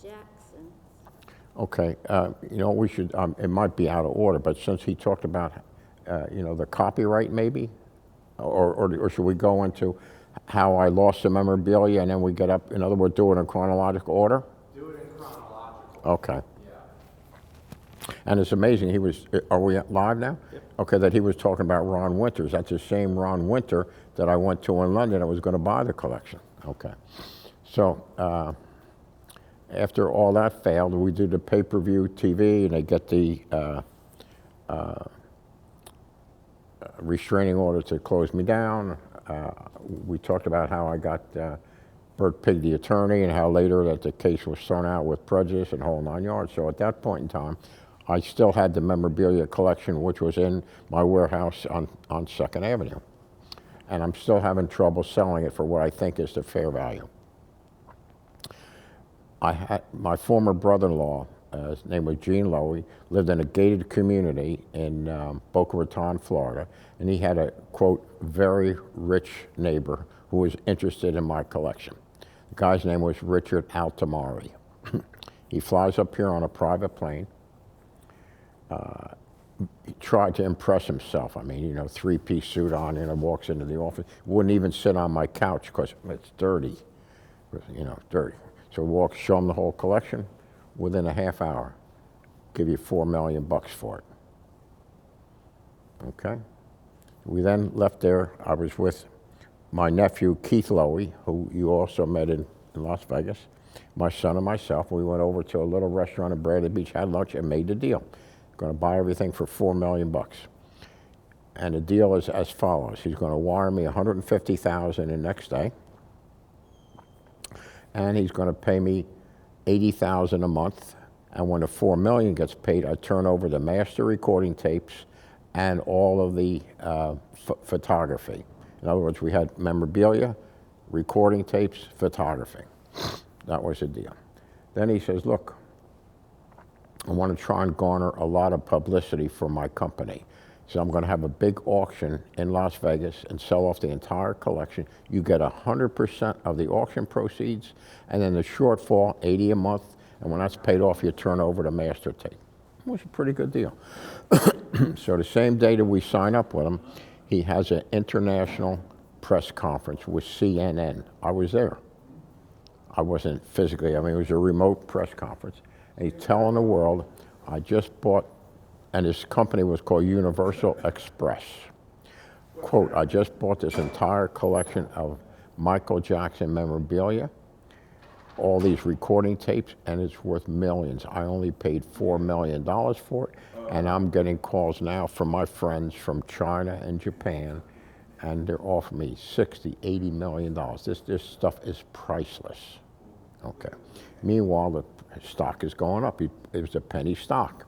Jackson. Okay, you know, we should, it might be out of order, but since he talked about, you know, the copyright maybe, or should we go into how I lost the memorabilia and then we get up, in other words, do it in chronological order? Do it in chronological. Okay. Yeah. And it's amazing, he was, are we live now? Yep. Okay, that he was talking about Ron Winters. That's the same Ron Winter that I went to in London and was going to buy the collection. Okay. So, after all that failed, we do the pay-per-view TV, and they get the restraining order to close me down. We talked about how I got Bert Pigg, the attorney, and how later that the case was thrown out with prejudice and whole 9 yards. So at that point in time, I still had the memorabilia collection, which was in my warehouse on 2nd Avenue. And I'm still having trouble selling it for what I think is the fair value. I had my former brother-in-law, his name was Gene Lowy, lived in a gated community in Boca Raton, Florida, and he had a, quote, very rich neighbor who was interested in my collection. The guy's name was Richard Altamari. He flies up here on a private plane. He tried to impress himself. I mean, you know, 3-piece suit on, you know, walks into the office. Wouldn't even sit on my couch because it's dirty, you know, dirty. So walk, show him the whole collection. Within a half hour, give you $4 million for it. Okay. We then left there. I was with my nephew Keith Lowy, who you also met in Las Vegas. My son and myself. We went over to a little restaurant in Bradley Beach, had lunch, and made the deal. Going to buy everything for $4 million. And the deal is as follows: he's going to wire me $150,000 the next day. And he's going to pay me $80,000 a month, and when the $4 million gets paid, I turn over the master recording tapes and all of the photography. In other words, we had memorabilia, recording tapes, photography. That was the deal. Then he says, look, I want to try and garner a lot of publicity for my company. So I'm going to have a big auction in Las Vegas and sell off the entire collection. You get 100% of the auction proceeds, and then the shortfall, $80 a month, and when that's paid off, you turn over the master tape. It was a pretty good deal. So the same day that we sign up with him, he has an international press conference with CNN. I was there. I wasn't physically, I mean, it was a remote press conference. And he's telling the world, I just bought, and his company was called Universal Express. Quote, I just bought this entire collection of Michael Jackson memorabilia, all these recording tapes, and it's worth millions. I only paid $4 million for it, and I'm getting calls now from my friends from China and Japan, and they're offering me $60, $80 million. This stuff is priceless. Okay. Meanwhile, the stock is going up. It was a penny stock.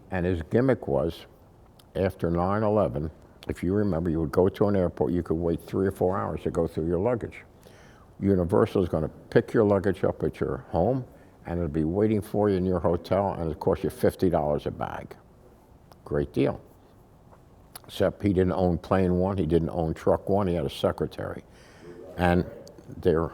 And his gimmick was, after 9/11, if you remember, you would go to an airport, you could wait 3 or 4 hours to go through your luggage. Universal is going to pick your luggage up at your home, and it'll be waiting for you in your hotel, and it'll cost you $50 a bag. Great deal. Except he didn't own plane one, he didn't own truck one, he had a secretary. And they're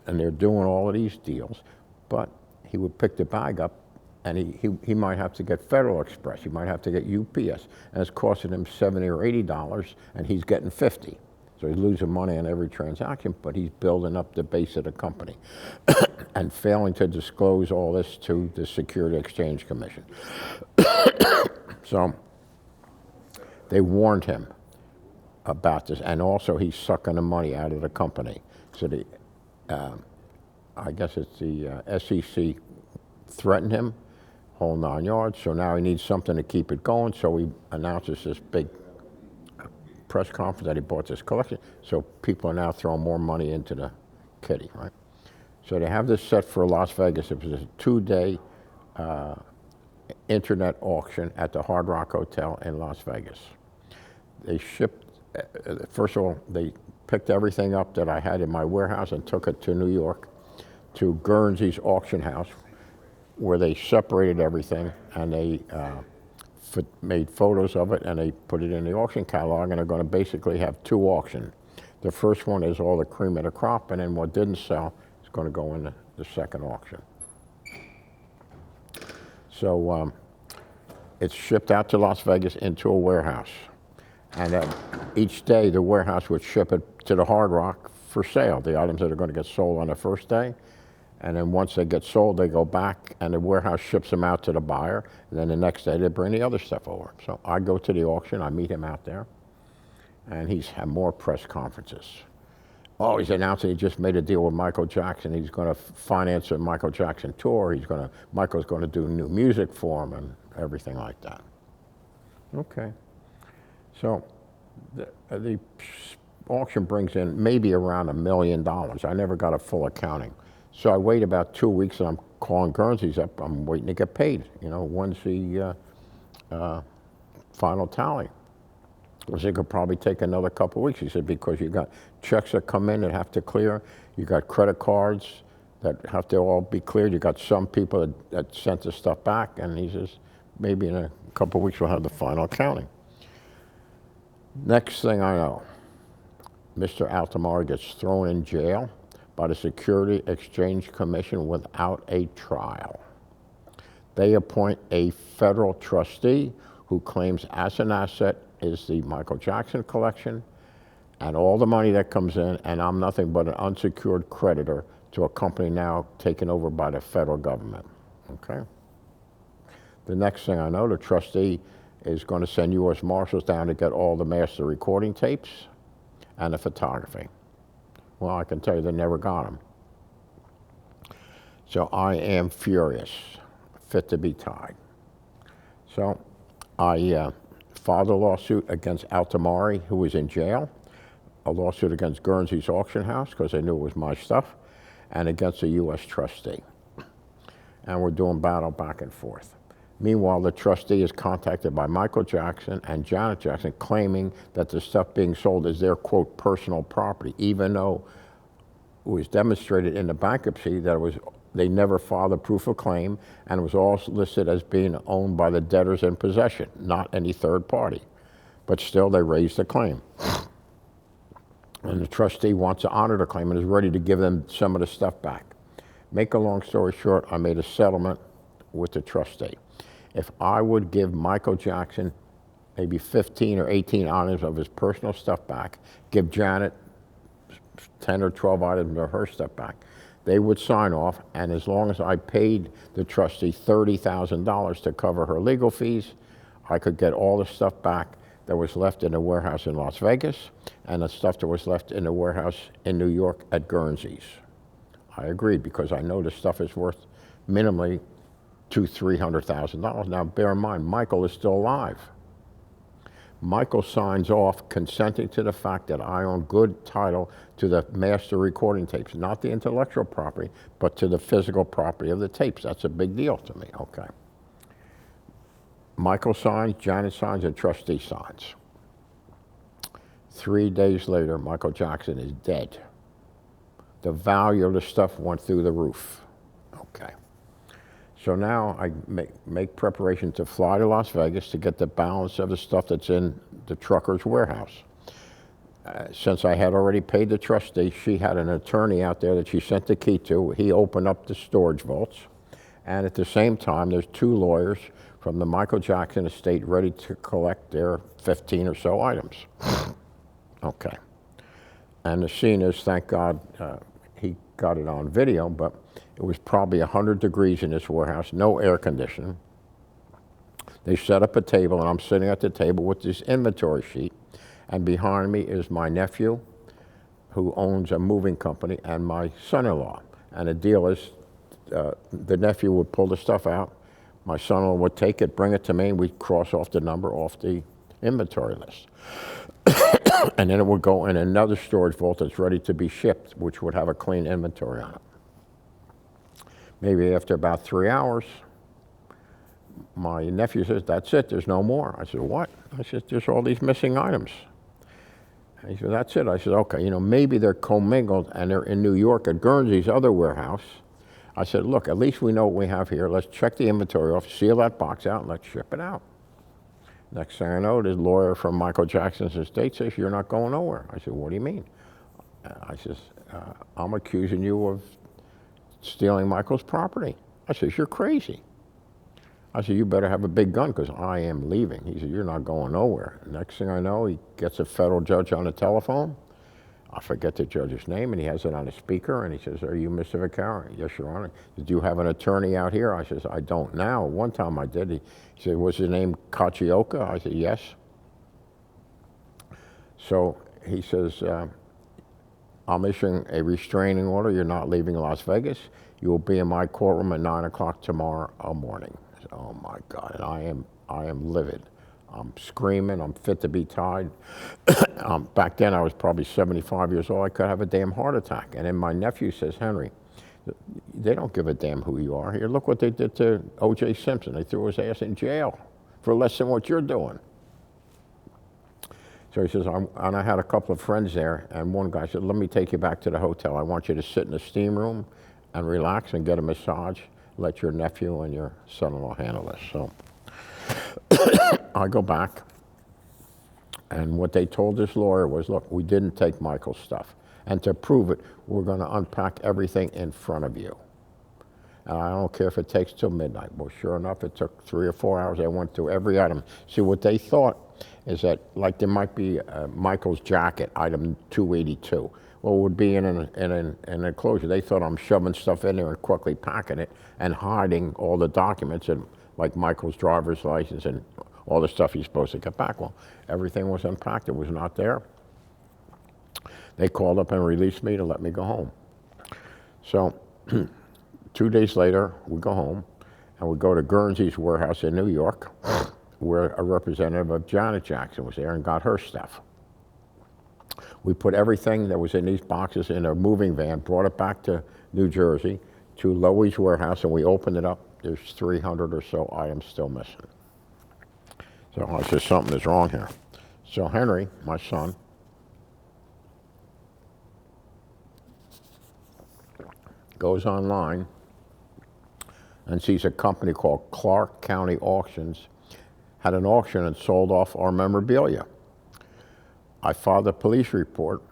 doing all of these deals, but he would pick the bag up, and he might have to get Federal Express, he might have to get UPS, and it's costing him $70 or $80, and he's getting $50. So he's losing money on every transaction, but he's building up the base of the company and failing to disclose all this to the Security Exchange Commission. So they warned him about this, and also he's sucking the money out of the company. So the, I guess it's the SEC threatened him, whole 9 yards, so now he needs something to keep it going, so he announces this big press conference that he bought this collection, so people are now throwing more money into the kitty, right? So they have this set for Las Vegas. It was a 2-day internet auction at the Hard Rock Hotel in Las Vegas. They shipped, first of all, they picked everything up that I had in my warehouse and took it to New York, to Guernsey's auction house, where they separated everything, and they made photos of it, and they put it in the auction catalog, and they're going to basically have 2 auctions. The first one is all the cream of the crop, and then what didn't sell is going to go in the second auction. So it's shipped out to Las Vegas into a warehouse. And each day the warehouse would ship it to the Hard Rock for sale, the items that are going to get sold on the first day. And then once they get sold, they go back and the warehouse ships them out to the buyer. And then the next day they bring the other stuff over. So I go to the auction, I meet him out there, and he's had more press conferences. Oh, he's announcing he just made a deal with Michael Jackson. He's going to finance a Michael Jackson tour. Michael's going to do new music for him and everything like that. Okay. So the auction brings in maybe around $1 million. I never got a full accounting. So I wait about 2 weeks and I'm calling Guernsey's up. I'm waiting to get paid. You know, when's the final tally? I said, it could probably take another couple of weeks. He said, because you got checks that come in that have to clear. You got credit cards that have to all be cleared. You got some people that sent the stuff back. And he says, maybe in a couple of weeks we'll have the final accounting. Next thing I know, Mr. Altamar gets thrown in jail by the Security Exchange Commission without a trial. They appoint a federal trustee who claims as an asset is the Michael Jackson collection and all the money that comes in, and I'm nothing but an unsecured creditor to a company now taken over by the federal government. Okay? The next thing I know, the trustee is going to send U.S. Marshals down to get all the master recording tapes and the photography. Well, I can tell you they never got them. So I am furious, fit to be tied. So I filed a lawsuit against Altamari, who was in jail, a lawsuit against Guernsey's auction house, because they knew it was my stuff, and against a U.S. trustee. And we're doing battle back and forth. Meanwhile, the trustee is contacted by Michael Jackson and Janet Jackson, claiming that the stuff being sold is their, quote, personal property, even though it was demonstrated in the bankruptcy that they never filed a proof of claim, and it was all listed as being owned by the debtors in possession, not any third party. But still, they raised the claim. And the trustee wants to honor the claim and is ready to give them some of the stuff back. Make a long story short, I made a settlement with the trustee. If I would give Michael Jackson maybe 15 or 18 items of his personal stuff back, give Janet 10 or 12 items of her stuff back, they would sign off, and as long as I paid the trustee $30,000 to cover her legal fees, I could get all the stuff back that was left in the warehouse in Las Vegas and the stuff that was left in the warehouse in New York at Guernsey's. I agreed because I know the stuff is worth minimally $200,000-300,000. Now, bear in mind, Michael is still alive. Michael signs off consenting to the fact that I own good title to the master recording tapes, not the intellectual property, but to the physical property of the tapes. That's a big deal to me, okay. Michael signs, Janet signs, and trustee signs. 3 days later, Michael Jackson is dead. The value of the stuff went through the roof, okay. So now I make preparation to fly to Las Vegas to get the balance of the stuff that's in the trucker's warehouse. Since I had already paid the trustee, she had an attorney out there that she sent the key to. He opened up the storage vaults. And at the same time, there's 2 lawyers from the Michael Jackson estate ready to collect their 15 or so items. Okay. And the scene is, thank God, he got it on video, but it was probably 100 degrees in this warehouse, no air conditioning. They set up a table, and I'm sitting at the table with this inventory sheet, and behind me is my nephew, who owns a moving company, and my son-in-law. And the deal is, the nephew would pull the stuff out, my son-in-law would take it, bring it to me, and we'd cross off the number off the inventory list. And then it would go in another storage vault that's ready to be shipped, which would have a clean inventory on it. Maybe after about 3 hours, my nephew says, that's it, there's no more. I said, what? I said, there's all these missing items. And he said, that's it. I said, okay, maybe they're commingled and they're in New York at Guernsey's other warehouse. I said, look, at least we know what we have here. Let's check the inventory off, seal that box out, and let's ship it out. Next thing I know, the lawyer from Michael Jackson's estate says, you're not going nowhere. I said, what do you mean? I says, I'm accusing you of stealing Michael's property. I says, you're crazy. I said, you better have a big gun because I am leaving. He said, you're not going nowhere. Next thing I know, he gets a federal judge on the telephone. I forget the judge's name, and he has it on a speaker, and he says, are you Mr. Vaccaro? Yes, Your Honor. Did you have an attorney out here? I says, I don't now. One time I did. He said, was his name Kachioka? I said, yes. So he says, I'm issuing a restraining order. You're not leaving Las Vegas. You will be in my courtroom at 9 o'clock tomorrow morning. I said, oh my God, and I am livid. I'm screaming, I'm fit to be tied. Back then I was probably 75 years old, I could have a damn heart attack. And then my nephew says, Henry, they don't give a damn who you are. Here, look what they did to O.J. Simpson. They threw his ass in jail for less than what you're doing. So he says, and I had a couple of friends there, and one guy said, let me take you back to the hotel. I want you to sit in the steam room and relax and get a massage. Let your nephew and your son-in-law handle this. So I go back, and what they told this lawyer was, look, we didn't take Michael's stuff. And to prove it, we're going to unpack everything in front of you. And I don't care if it takes till midnight. Well, sure enough, it took 3 or 4 hours. I went through every item. See, what they thought is that, like, there might be Michael's jacket, item 282. Well, it would be in an enclosure. They thought I'm shoving stuff in there and quickly packing it and hiding all the documents, and like Michael's driver's license and all the stuff he's supposed to get back. Well, everything was unpacked. It was not there. They called up and released me to let me go home. So 2 days later, we go home, and we go to Guernsey's warehouse in New York, where a representative of Janet Jackson was there and got her stuff. We put everything that was in these boxes in a moving van, brought it back to New Jersey, to Loewy's warehouse, and we opened it up. There's 300 or so items still missing. So I said, something is wrong here. So Henry, my son, goes online and sees a company called Clark County Auctions had an auction and sold off our memorabilia. I filed a police report,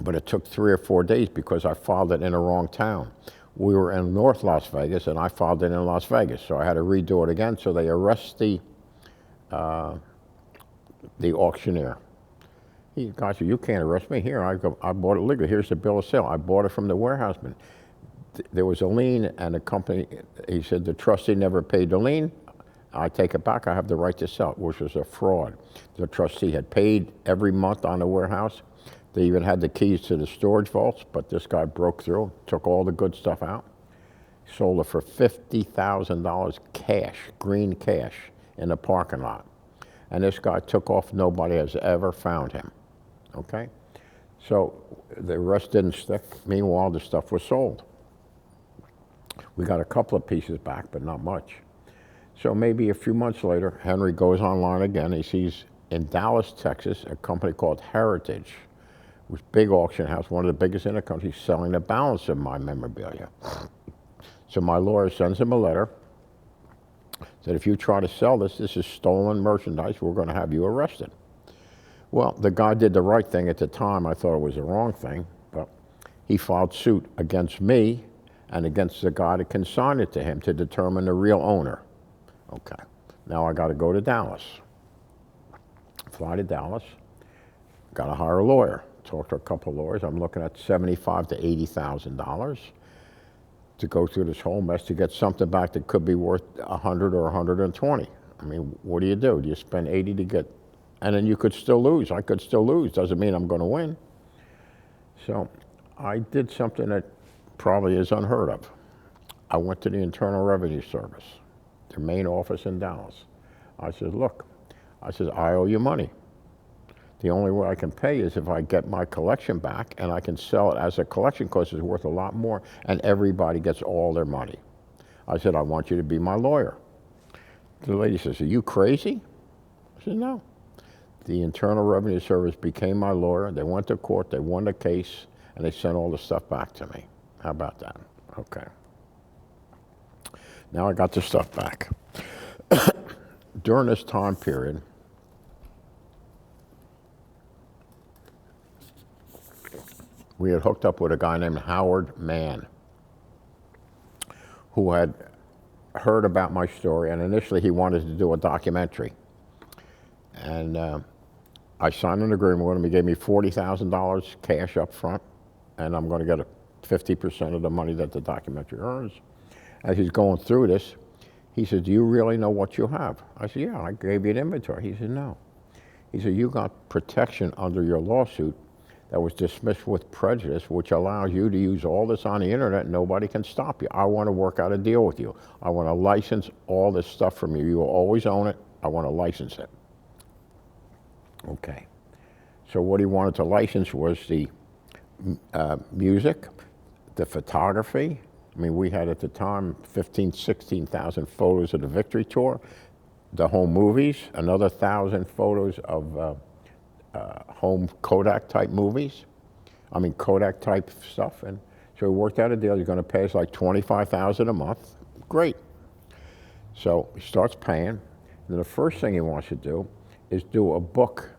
but it took 3 or 4 days because I filed it in the wrong town. We were in North Las Vegas, and I filed it in Las Vegas, so I had to redo it again. So they arrest the auctioneer. He goes, you can't arrest me. Here, I bought it legally. Here's the bill of sale. I bought it from the warehouseman. There was a lien, and the company, he said the trustee never paid the lien. I take it back. I have the right to sell it, which was a fraud. The trustee had paid every month on the warehouse. They even had the keys to the storage vaults, but this guy broke through, took all the good stuff out, sold it for $50,000 cash, green cash, in the parking lot. And this guy took off. Nobody has ever found him. Okay? So the rest didn't stick. Meanwhile, the stuff was sold. We got a couple of pieces back, but not much. So maybe a few months later, Henry goes online again. He sees in Dallas, Texas, a company called Heritage, which is a big auction house, one of the biggest in the country, selling the balance of my memorabilia. So my lawyer sends him a letter, said, if you try to sell this, this is stolen merchandise, we're going to have you arrested. Well, the guy did the right thing at the time. I thought it was the wrong thing, but he filed suit against me and against the guy that consigned it to him to determine the real owner. Okay, now I got to go to Dallas. Fly to Dallas, got to hire a lawyer. Talk to a couple of lawyers. I'm looking at $75,000 to $80,000 to go through this whole mess to get something back that could be worth 100 or 120. I mean, what do? Do you spend 80 to get, and then you could still lose. I could still lose. Doesn't mean I'm going to win. So I did something that probably is unheard of. I went to the Internal Revenue Service, their main office in Dallas. I said, look, I owe you money. The only way I can pay is if I get my collection back and I can sell it as a collection because it's worth a lot more and everybody gets all their money. I said, I want you to be my lawyer. The lady says, are you crazy? I said, no. The Internal Revenue Service became my lawyer. They went to court, they won the case, and they sent all the stuff back to me. How about that? Okay. Now I got the stuff back. During this time period, we had hooked up with a guy named Howard Mann, who had heard about my story, and initially he wanted to do a documentary. And I signed an agreement with him. He gave me $40,000 cash up front, and I'm going to get 50% of the money that the documentary earns. As he's going through this, he said, "Do you really know what you have?" I said, "Yeah, I gave you an inventory." He said, "No." He said, "You got protection under your lawsuit that was dismissed with prejudice, which allows you to use all this on the internet. Nobody can stop you. I want to work out a deal with you. I want to license all this stuff from you. You will always own it. I want to license it." Okay. So what he wanted to license was the music, the photography. I mean, we had at the time 16,000 photos of the Victory Tour, the home movies, another 1,000 photos of home Kodak type movies. I mean, Kodak type stuff. And so we worked out a deal. He's going to pay us like $25,000 a month. Great. So he starts paying. And then the first thing he wants to do is do a book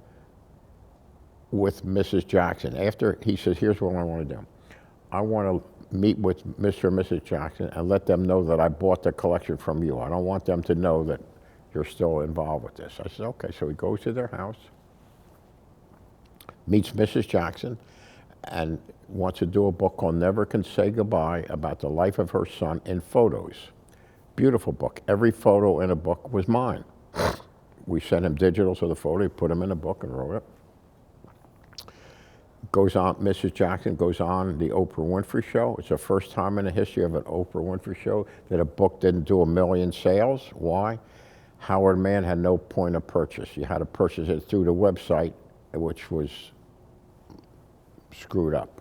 with Mrs. Jackson. After he says, "Here's what I want to do. I want to meet with Mr. and Mrs. Jackson and let them know that I bought the collection from you. I don't want them to know that you're still involved with this." I said, "Okay." So he goes to their house, meets Mrs. Jackson, and wants to do a book called "Never Can Say Goodbye" about the life of her son in photos. Beautiful book. Every photo in a book was mine. We sent him digitals of the photo, he put them in a book and wrote it. Goes on, Mrs. Jackson goes on the Oprah Winfrey Show. It's the first time in the history of an Oprah Winfrey Show that a book didn't do 1 million sales. Why? Howard Mann had no point of purchase. You had to purchase it through the website, which was screwed up.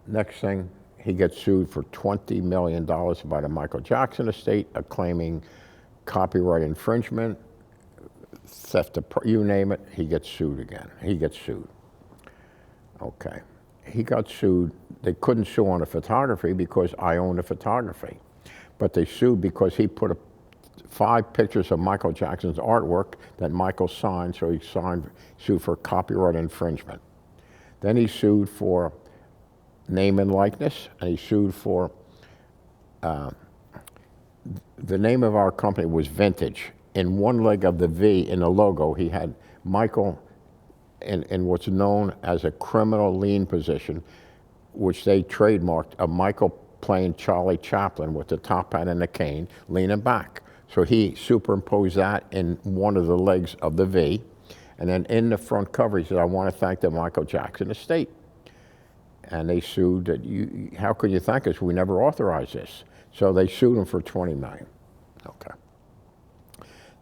Next thing, he gets sued for $20 million by the Michael Jackson estate, claiming copyright infringement, theft of, you name it, he gets sued again. He gets sued. Okay. He got sued. They couldn't sue on the photography because I own the photography. But they sued because he put 5 pictures of Michael Jackson's artwork that Michael signed, so he sued for copyright infringement. Then he sued for name and likeness, and he sued for, the name of our company was Vintage. In one leg of the V in the logo, he had Michael in what's known as a criminal lien position, which they trademarked, of Michael playing Charlie Chaplin with the top hat and the cane, leaning back. So he superimposed that in one of the legs of the V. And then in the front cover, he said, "I want to thank the Michael Jackson estate." And they sued that, how could you thank us? We never authorized this. So they sued him for $20 million. Okay.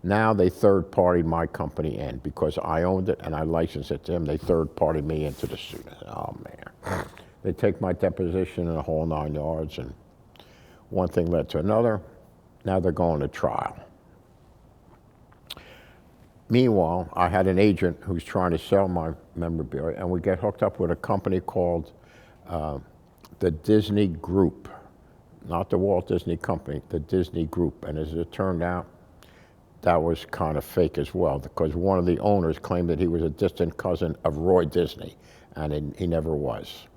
Now they third-partied my company in because I owned it and I licensed it to them. They third-partied me into the suit. Oh, man. They take my deposition and the whole 9 yards, and one thing led to another. Now they're going to trial. Meanwhile, I had an agent who's trying to sell my memorabilia, and we get hooked up with a company called the Disney Group. Not the Walt Disney Company, the Disney Group. And as it turned out, that was kind of fake as well, because one of the owners claimed that he was a distant cousin of Roy Disney, and he never was.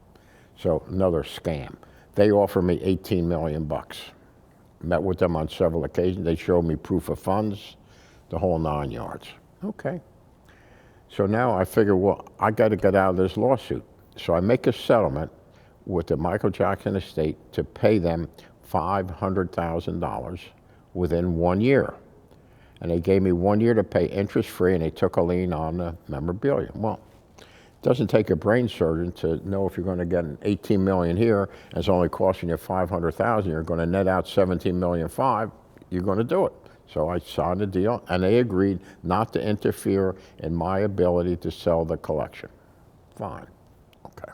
So another scam. They offered me $18 million. Met with them on several occasions. They showed me proof of funds, the whole 9 yards. Okay. So now I figure, well, I got to get out of this lawsuit. So I make a settlement with the Michael Jackson estate to pay them $500,000 within 1 year. And they gave me 1 year to pay interest-free, and they took a lien on the memorabilia. Well, it doesn't take a brain surgeon to know if you're going to get an $18 million here, and it's only costing you $500,000, you're going to net out $17.5 million, you're going to do it. So I signed the deal, and they agreed not to interfere in my ability to sell the collection. Fine. Okay.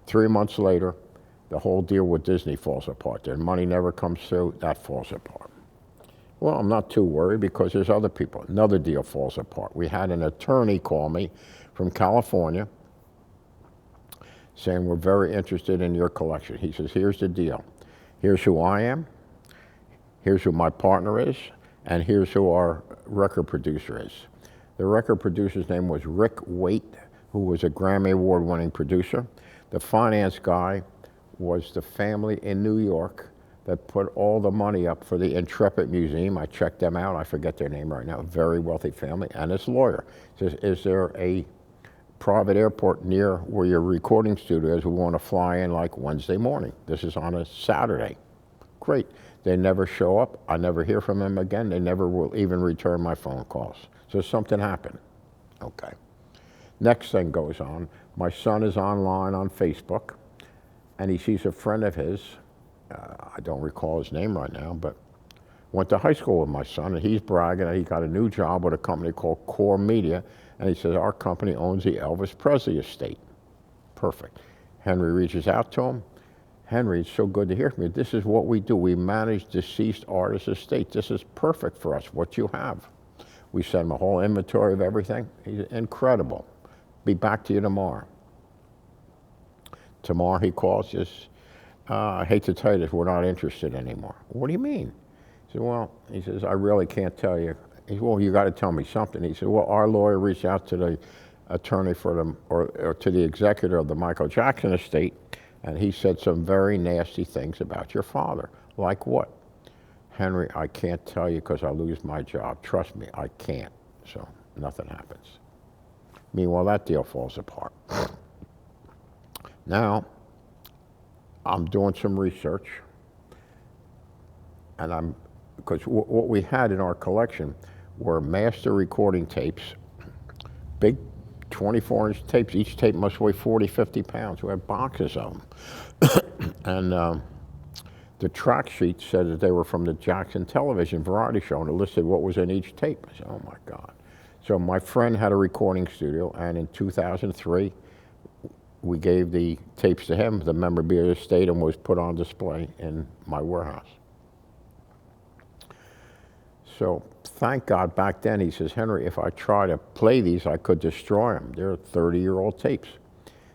3 months later, the whole deal with Disney falls apart. Their money never comes through, that falls apart. Well, I'm not too worried because there's other people. Another deal falls apart. We had an attorney call me from California saying, "We're very interested in your collection." He says, "Here's the deal. Here's who I am, here's who my partner is, and here's who our record producer is." The record producer's name was Rick Waite, who was a Grammy Award-winning producer. The finance guy was the family in New York that put all the money up for the Intrepid Museum. I checked them out. I forget their name right now. Very wealthy family, and his lawyer says, "Is there a private airport near where your recording studio is? We want to fly in like Wednesday morning." This is on a Saturday. Great. They never show up. I never hear from them again. They never will even return my phone calls. So something happened. Okay. Next thing goes on. My son is online on Facebook, and he sees a friend of his. I don't recall his name right now, but went to high school with my son, and he's bragging that he got a new job with a company called Core Media, and he says, our company owns the Elvis Presley estate. Perfect. Henry reaches out to him. Henry, it's so good to hear from you. This is what we do. We manage deceased artists' estate. This is perfect for us, what you have. We send him a whole inventory of everything. He's incredible. Be back to you tomorrow. Tomorrow he calls, just, I hate to tell you this, we're not interested anymore. What do you mean? He said, well, he says, I really can't tell you. He said, well, you got to tell me something. He said, well, our lawyer reached out to the attorney for them, or to the executor of the Michael Jackson estate, and he said some very nasty things about your father. Like what? Henry, I can't tell you because I'll lose my job. Trust me, I can't. So nothing happens. Meanwhile, that deal falls apart. Now, I'm doing some research, and because what we had in our collection were master recording tapes, big 24-inch tapes. Each tape must weigh 40, 50 pounds. We had boxes of them. And the track sheet said that they were from the Jackson television variety show, and it listed what was in each tape. I said, oh my God. So my friend had a recording studio, and in 2003, we gave the tapes to him. The memorabilia stayed and was put on display in my warehouse. So thank God back then, he says, Henry, if I try to play these, I could destroy them. They're 30-year-old tapes.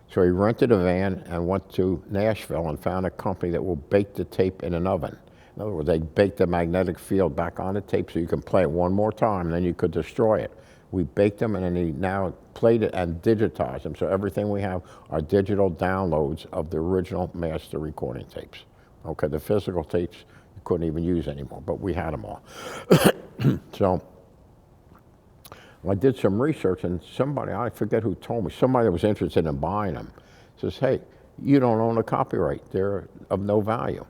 So he rented a van and went to Nashville and found a company that will bake the tape in an oven. In other words, they bake the magnetic field back on the tape so you can play it one more time, and then you could destroy it. We baked them, and then he now played it and digitized them. So everything we have are digital downloads of the original master recording tapes. Okay, the physical tapes you couldn't even use anymore, but we had them all. So I did some research, and somebody, I forget who told me, somebody that was interested in buying them says, hey, you don't own a copyright. They're of no value.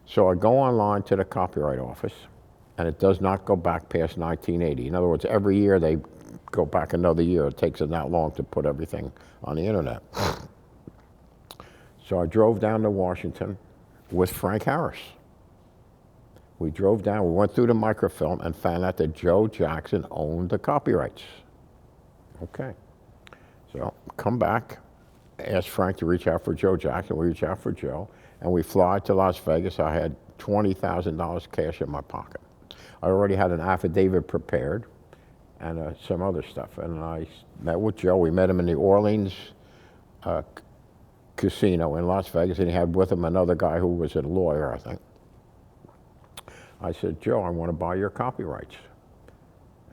So I go online to the Copyright Office, and it does not go back past 1980. In other words, every year they go back another year. It takes them that long to put everything on the internet. So I drove down to Washington with Frank Harris. We drove down, we went through the microfilm and found out that Joe Jackson owned the copyrights. Okay. So come back, ask Frank to reach out for Joe Jackson. We reach out for Joe, and we fly to Las Vegas. I had $20,000 cash in my pocket. I already had an affidavit prepared and some other stuff. And I met with Joe. We met him in the Orleans casino in Las Vegas, and he had with him another guy who was a lawyer, I think. I said, Joe, I want to buy your copyrights.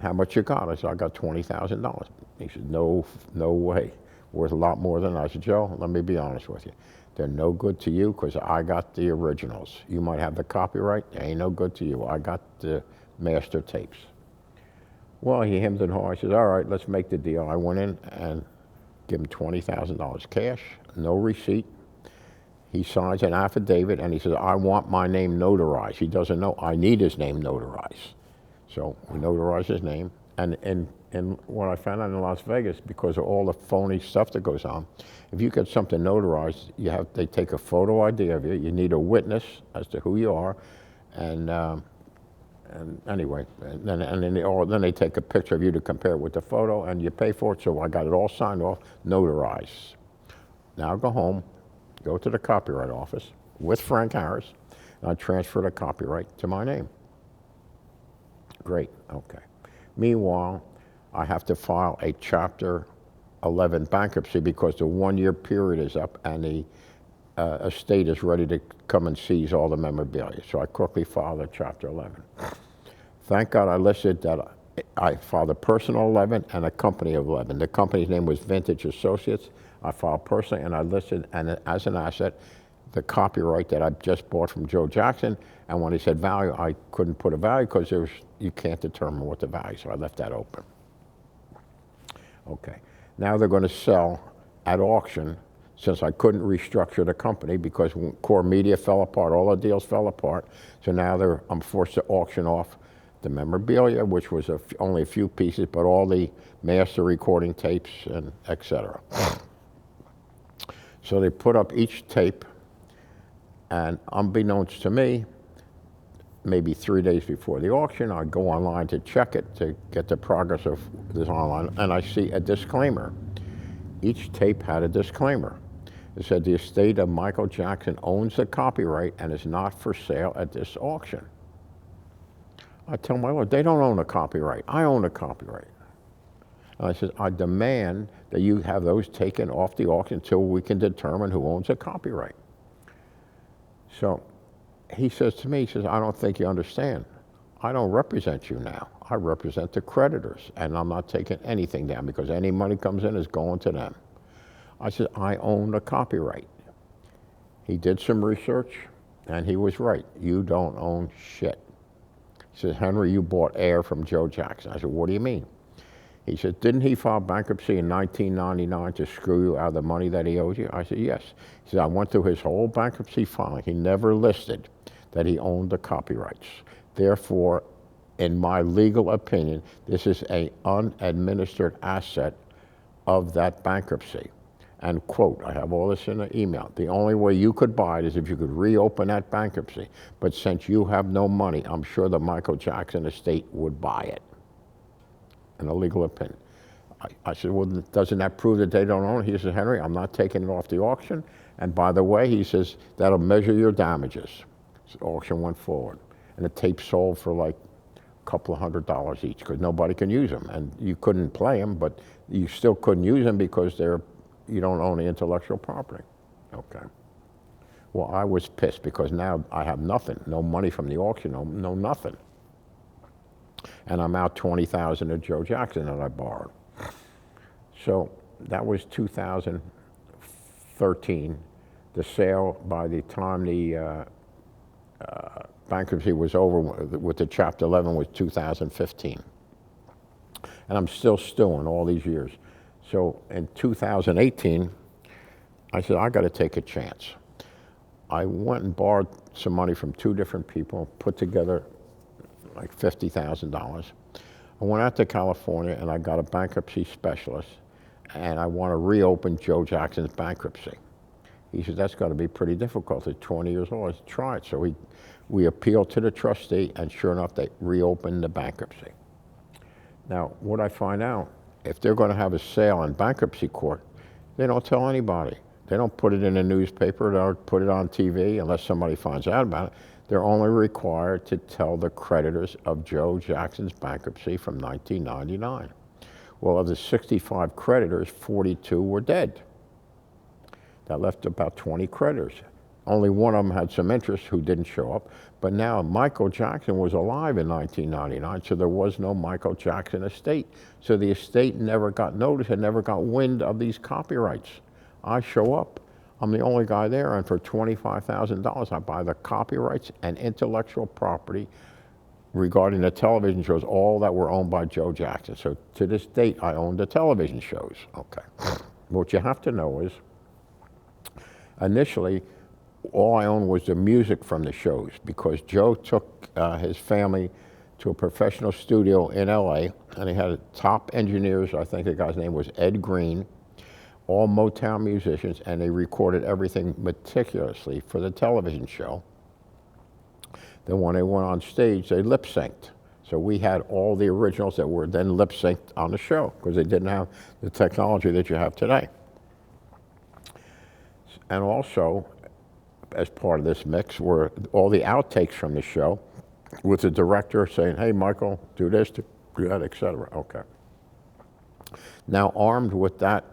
How much you got? I said, I got $20,000. He said, no way. Worth a lot more than that. I said, Joe, let me be honest with you. They're no good to you because I got the originals. You might have the copyright. They ain't no good to you. I got the master tapes. Well, he hemmed and hawed. I said, all right, let's make the deal. I went in and gave him $20,000 cash, no receipt. He signs an affidavit, and he says, I want my name notarized. He doesn't know. I need his name notarized. So we notarized his name. And what I found out in Las Vegas, because of all the phony stuff that goes on, if you get something notarized, they take a photo ID of you. You need a witness as to who you are. And anyway, then they take a picture of you to compare it with the photo, and you pay for it. So I got it all signed off, notarized. Now I go home, go to the Copyright Office with Frank Harris, and I transfer the copyright to my name. Great, okay. Meanwhile, I have to file a Chapter 11 bankruptcy because the 1-year period is up and the estate is ready to come and seize all the memorabilia. So I quickly filed a Chapter 11. Thank God I listed that I filed a personal 11 and a company of 11. The company's name was Vintage Associates. I filed personally, and I listed as an asset the copyright that I just bought from Joe Jackson. And when he said value, I couldn't put a value because you can't determine what the value is, so I left that open. Okay, now they're going to sell at auction, since I couldn't restructure the company because Core Media fell apart, all the deals fell apart. So now I'm forced to auction off the memorabilia, which was only a few pieces, but all the master recording tapes and et cetera. So they put up each tape, and unbeknownst to me, maybe 3 days before the auction, I go online to check it to get the progress of this online, and I see a disclaimer. Each tape had a disclaimer. It said the estate of Michael Jackson owns the copyright and is not for sale at this auction. I tell my lawyer, they don't own the copyright. I own the copyright. And I said, I demand that you have those taken off the auction until we can determine who owns the copyright. So he says to me, he says, I don't think you understand. I don't represent you now. I represent the creditors, and I'm not taking anything down because any money comes in is going to them. I said, I own the copyright. He did some research, and he was right. You don't own shit. He said, Henry, you bought air from Joe Jackson. I said, what do you mean? He said, didn't he file bankruptcy in 1999 to screw you out of the money that he owes you? I said, yes. He said, I went through his whole bankruptcy filing. He never listed that he owned the copyrights. Therefore, in my legal opinion, this is an unadministered asset of that bankruptcy. And quote, I have all this in an email. The only way you could buy it is if you could reopen that bankruptcy. But since you have no money, I'm sure the Michael Jackson estate would buy it. In a legal opinion. I said, well, doesn't that prove that they don't own it? He said, Henry, I'm not taking it off the auction. And by the way, he says, that'll measure your damages. So the auction went forward. And the tape sold for like a couple of $100 each because nobody can use them. And you couldn't play them, but you still couldn't use them because you don't own the intellectual property. Okay. Well, I was pissed because now I have nothing, no money from the auction, no nothing. And I'm out $20,000 at Joe Jackson that I borrowed. So that was 2013. The sale, by the time the bankruptcy was over with the Chapter 11, was 2015. And I'm still stewing all these years. So in 2018, I said, I got to take a chance. I went and borrowed some money from 2 different people, put together like $50,000. I went out to California and I got a bankruptcy specialist, and I want to reopen Joe Jackson's bankruptcy. He said, that's got to be pretty difficult at 20 years old. I said, try it. So we appealed to the trustee, and sure enough, they reopened the bankruptcy. Now, what I find out, if they're going to have a sale in bankruptcy court, they don't tell anybody. They don't put it in a newspaper, they don't put it on TV unless somebody finds out about it. They're only required to tell the creditors of Joe Jackson's bankruptcy from 1999. Well, of the 65 creditors, 42 were dead. That left about 20 creditors. Only one of them had some interest who didn't show up. But now Michael Jackson was alive in 1999, so there was no Michael Jackson estate. So the estate never got notice and never got wind of these copyrights. I show up. I'm the only guy there, and for $25,000, I buy the copyrights and intellectual property regarding the television shows, all that were owned by Joe Jackson. So to this date, I own the television shows. Okay. What you have to know is, initially, all I owned was the music from the shows because Joe took his family to a professional studio in LA, and he had top engineers. I think the guy's name was Ed Green, all Motown musicians, and they recorded everything meticulously for the television show. Then when they went on stage, they lip synced. So we had all the originals that were then lip synced on the show because they didn't have the technology that you have today. And also, as part of this mix, were all the outtakes from the show with the director saying, hey, Michael, do this, do that, et cetera. Okay. Now, armed with that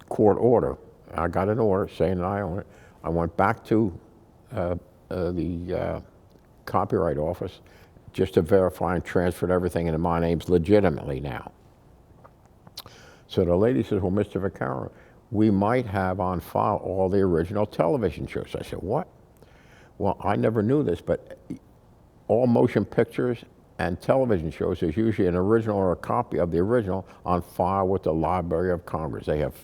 court order, I got an order saying that I own it. I went back to the Copyright Office just to verify and transferred everything into my names legitimately now. So the lady says, well, Mr. Vaccaro, we might have on file all the original television shows. I said, what? Well, I never knew this, but all motion pictures and television shows, there's usually an original or a copy of the original on file with the Library of Congress. They have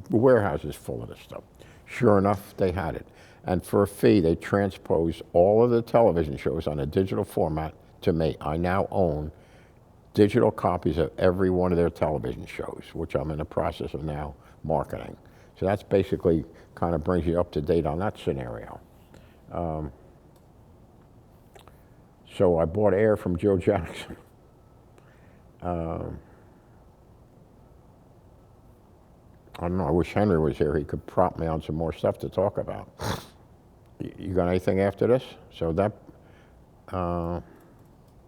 warehouses full of this stuff. Sure enough, they had it. And for a fee, they transposed all of the television shows on a digital format to me. I now own digital copies of every one of their television shows, which I'm in the process of now marketing. So that's basically kind of brings you up to date on that scenario. So I bought Air from Joe Jackson. I don't know, I wish Henry was here. He could prompt me on some more stuff to talk about. You got anything after this? So that...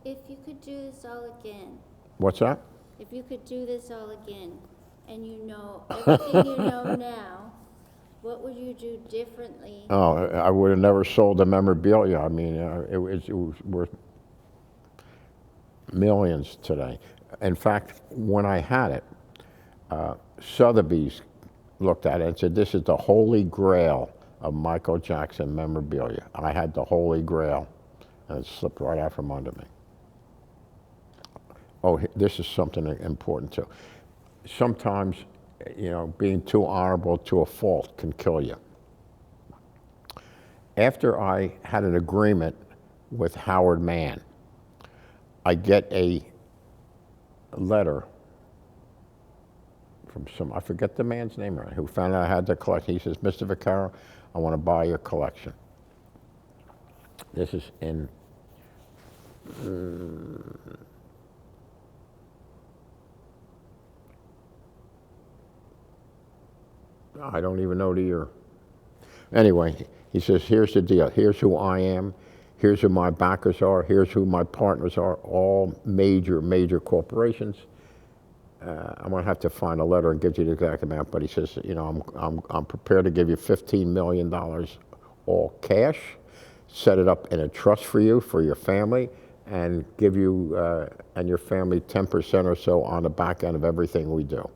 If you could do this all again, what's that? if you could do this all again, and you know everything you know now, what would you do differently? Oh, I would have never sold the memorabilia. I mean, it was worth millions today. In fact, when I had it, Sotheby's looked at it and said, this is the holy grail of Michael Jackson memorabilia. I had the holy grail, and it slipped right out from under me. Oh, this is something important too. Sometimes, you know, being too honorable to a fault can kill you. After I had an agreement with Howard Mann, I get a letter from I forget the man's name, right, who found out I had the collection. He says, Mr. Vaccaro, I want to buy your collection. This is in I don't even know the year. Anyway, he says, here's the deal. Here's who I am. Here's who my backers are. Here's who my partners are. All major, major corporations. I'm going to have to find a letter and give you the exact amount, but he says, you know, I'm prepared to give you $15 million all cash, set it up in a trust for you, for your family, and give you and your family 10% or so on the back end of everything we do.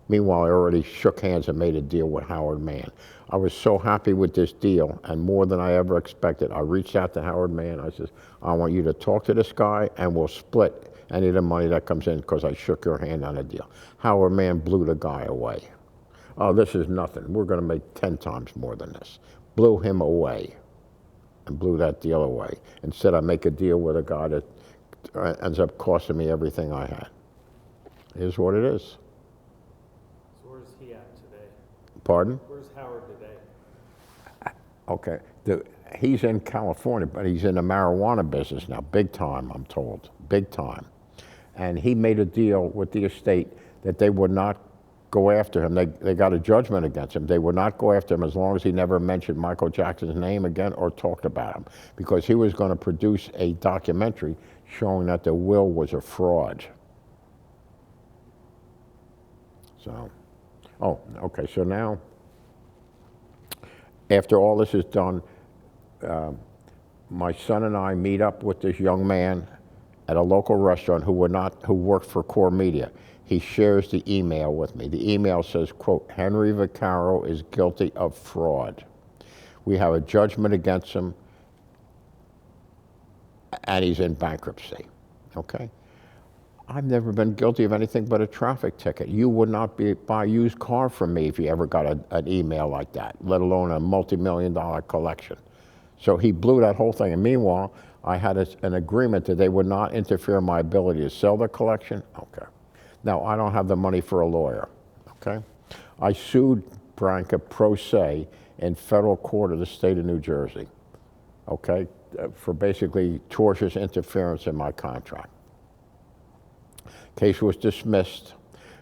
Meanwhile, I already shook hands and made a deal with Howard Mann. I was so happy with this deal, and more than I ever expected. I reached out to Howard Mann. I said, I want you to talk to this guy, and we'll split any of the money that comes in because I shook your hand on a deal. Howard Mann blew the guy away. Oh, this is nothing. We're going to make 10 times more than this. Blew him away and blew that deal away. Instead, I make a deal with a guy that ends up costing me everything I had. Here's what it is. Where's he at today? Pardon? Where's Howard today? Okay. He's in California, but he's in the marijuana business now, big time, I'm told, big time. And he made a deal with the estate that they would not go after him. They got a judgment against him. They would not go after him as long as he never mentioned Michael Jackson's name again or talked about him, because he was going to produce a documentary showing that the will was a fraud. So, oh, okay, so now, after all this is done, my son and I meet up with this young man at a local restaurant who worked for Core Media. He shares the email with me. The email says, quote, Henry Vaccaro is guilty of fraud. We have a judgment against him, and he's in bankruptcy, okay? I've never been guilty of anything but a traffic ticket. You would not buy a used car from me if you ever got an email like that, let alone a multi-million-dollar collection. So he blew that whole thing. And meanwhile, I had an agreement that they would not interfere in my ability to sell the collection. Okay. Now, I don't have the money for a lawyer, okay? I sued Branca pro se in federal court of the state of New Jersey, okay, for basically tortious interference in my contract. Case was dismissed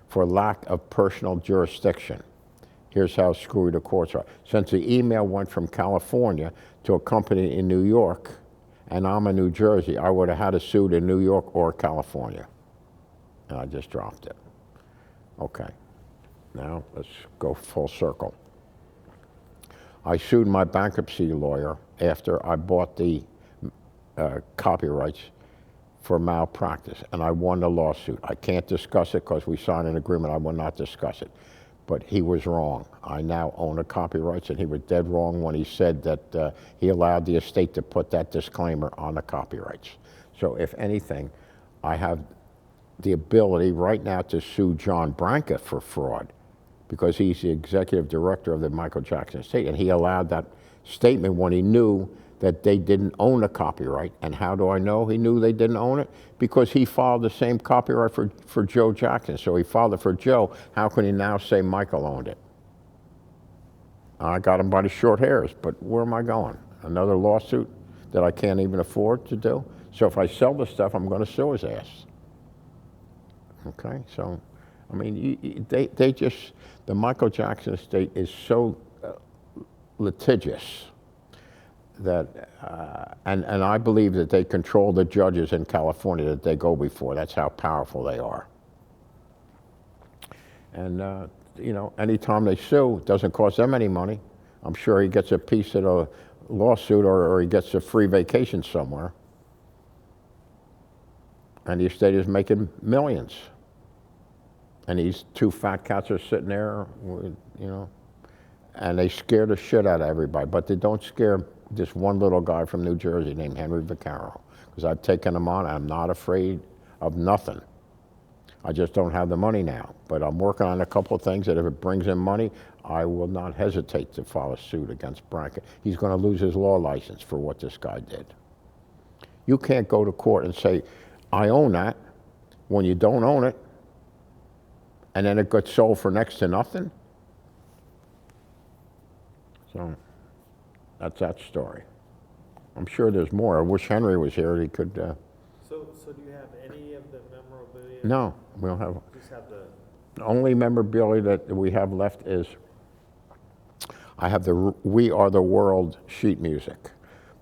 for lack of personal jurisdiction. Here's how screwy the courts are. Since the email went from California to a company in New York, and I'm in New Jersey, I would have had to sue in New York or California. And I just dropped it. Okay, now let's go full circle. I sued my bankruptcy lawyer after I bought the copyrights for malpractice, and I won the lawsuit. I can't discuss it because we signed an agreement. I will not discuss it. but he was wrong. I now own the copyrights, and he was dead wrong when he said that he allowed the estate to put that disclaimer on the copyrights. So if anything, I have the ability right now to sue John Branca for fraud because he's the executive director of the Michael Jackson estate, and he allowed that statement when he knew that they didn't own the copyright. And how do I know he knew they didn't own it? Because he filed the same copyright for Joe Jackson. So he filed it for Joe. How can he now say Michael owned it? I got him by the short hairs, but where am I going? Another lawsuit that I can't even afford to do? So if I sell the stuff, I'm going to sue his ass. Okay, so, I mean, they just, the Michael Jackson estate is so litigious that, and I believe that they control the judges in California that they go before. That's how powerful they are. And, you know, anytime they sue, it doesn't cost them any money. I'm sure he gets a piece of the lawsuit or he gets a free vacation somewhere. And the estate is making millions. And these two fat cats are sitting there, you know, and they scare the shit out of everybody. But they don't scare this one little guy from New Jersey named Henry Vaccaro, because I've taken him on. I'm not afraid of nothing. I just don't have the money now. But I'm working on a couple of things that if it brings in money, I will not hesitate to file a suit against Branca. He's going to lose his law license for what this guy did. You can't go to court and say, I own that, when you don't own it, and then it got sold for next to nothing. So that's that story. I'm sure there's more. I wish Henry was here. He could. So do you have any of the memorabilia? No, we don't have. Just have The only memorabilia that we have left is I have the "We Are the World" sheet music,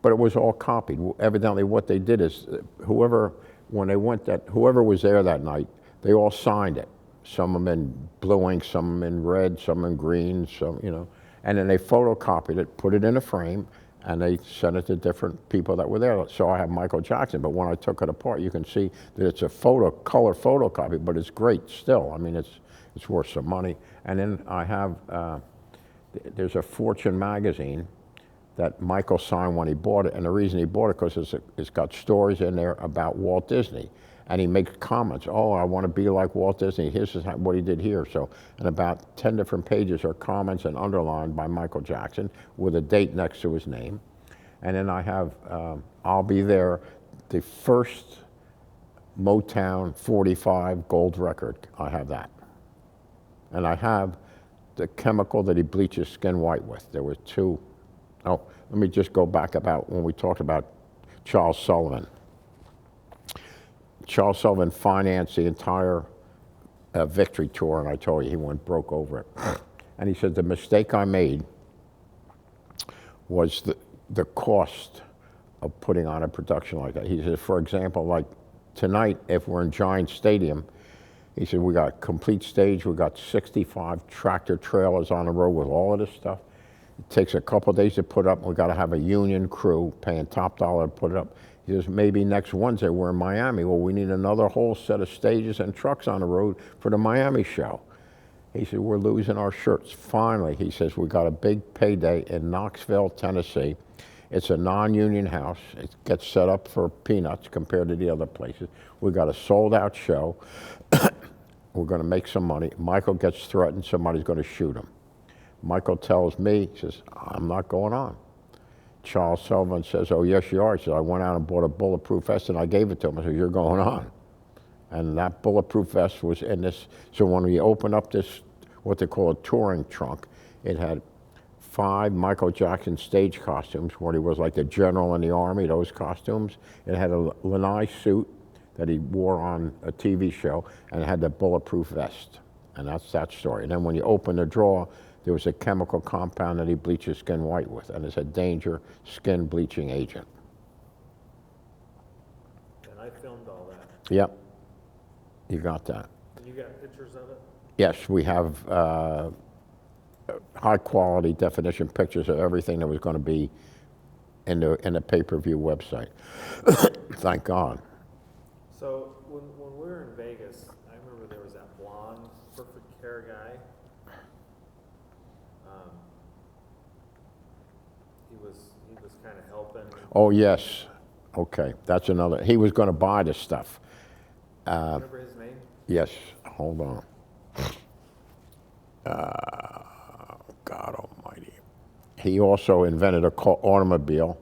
but it was all copied. Evidently, what they did is whoever was there that night, they all signed it. Some of them in blue ink, some of them in red, some in green, some, you know. And then they photocopied it, put it in a frame, and they sent it to different people that were there. So I have Michael Jackson, but when I took it apart, you can see that it's a color photocopy, but it's great still. I mean, it's worth some money. And then I have, there's a Fortune magazine that Michael signed when he bought it, and the reason he bought it because it's got stories in there about Walt Disney. And he makes comments, oh, I want to be like Walt Disney. Here's what he did here. So, and about 10 different pages are comments and underlined by Michael Jackson with a date next to his name. And then I have, I'll Be There, the first Motown 45 gold record. I have that. And I have the chemical that he bleaches skin white with. There were two. Oh, let me just go back about when we talked about Charles Sullivan. Charles Sullivan financed the entire Victory tour, and I told you he went broke over it. And he said the mistake I made was the cost of putting on a production like that. He said, for example, like tonight, if we're in Giant Stadium, he said, we got a complete stage, we got 65 tractor trailers on the road with all of this stuff. It takes a couple of days to put up. We got to have a union crew paying top dollar to put it up. He says, maybe next Wednesday we're in Miami. Well, we need another whole set of stages and trucks on the road for the Miami show. He said, we're losing our shirts. Finally, he says, we got a big payday in Knoxville, Tennessee. It's a non-union house. It gets set up for peanuts compared to the other places. We got a sold-out show. We're going to make some money. Michael gets threatened. Somebody's going to shoot him. Michael tells me, he says, I'm not going on. Charles Sullivan says, oh, yes, you are. He said, I went out and bought a bulletproof vest, and I gave it to him. I said, you're going on. And that bulletproof vest was in this. So when we opened up this, what they call a touring trunk, it had 5 Michael Jackson stage costumes, where he was like the general in the army, those costumes. It had a lanai suit that he wore on a TV show, and it had the bulletproof vest. And that's that story. And then when you open the drawer, there was a chemical compound that he bleaches skin white with, and it's a danger skin bleaching agent. And I filmed all that. Yep, you got that. And you got pictures of it? Yes, we have high quality definition pictures of everything that was going to be in the pay-per-view website. Thank God. So when we were in Vegas, I remember there was that blonde, perfect hair guy. Oh, yes. Okay, that's another. He was going to buy the stuff. Remember his name? Yes, hold on. God almighty. He also invented a automobile.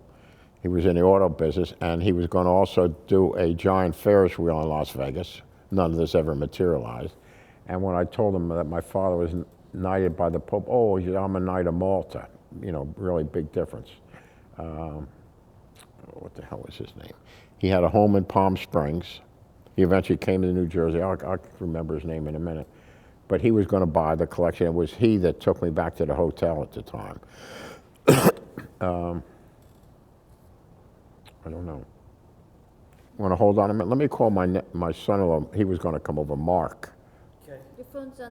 He was in the auto business, and he was going to also do a giant Ferris wheel in Las Vegas. None of this ever materialized. And when I told him that my father was knighted by the Pope, oh, he said, I'm a Knight of Malta. You know, really big difference. What the hell was his name? He had a home in Palm Springs. He eventually came to New Jersey. I'll remember his name in a minute. But he was going to buy the collection. It was he that took me back to the hotel at the time. I don't know. Want to hold on a minute? Let me call my son-in-law. He was going to come over, Mark. Okay. Your phone's on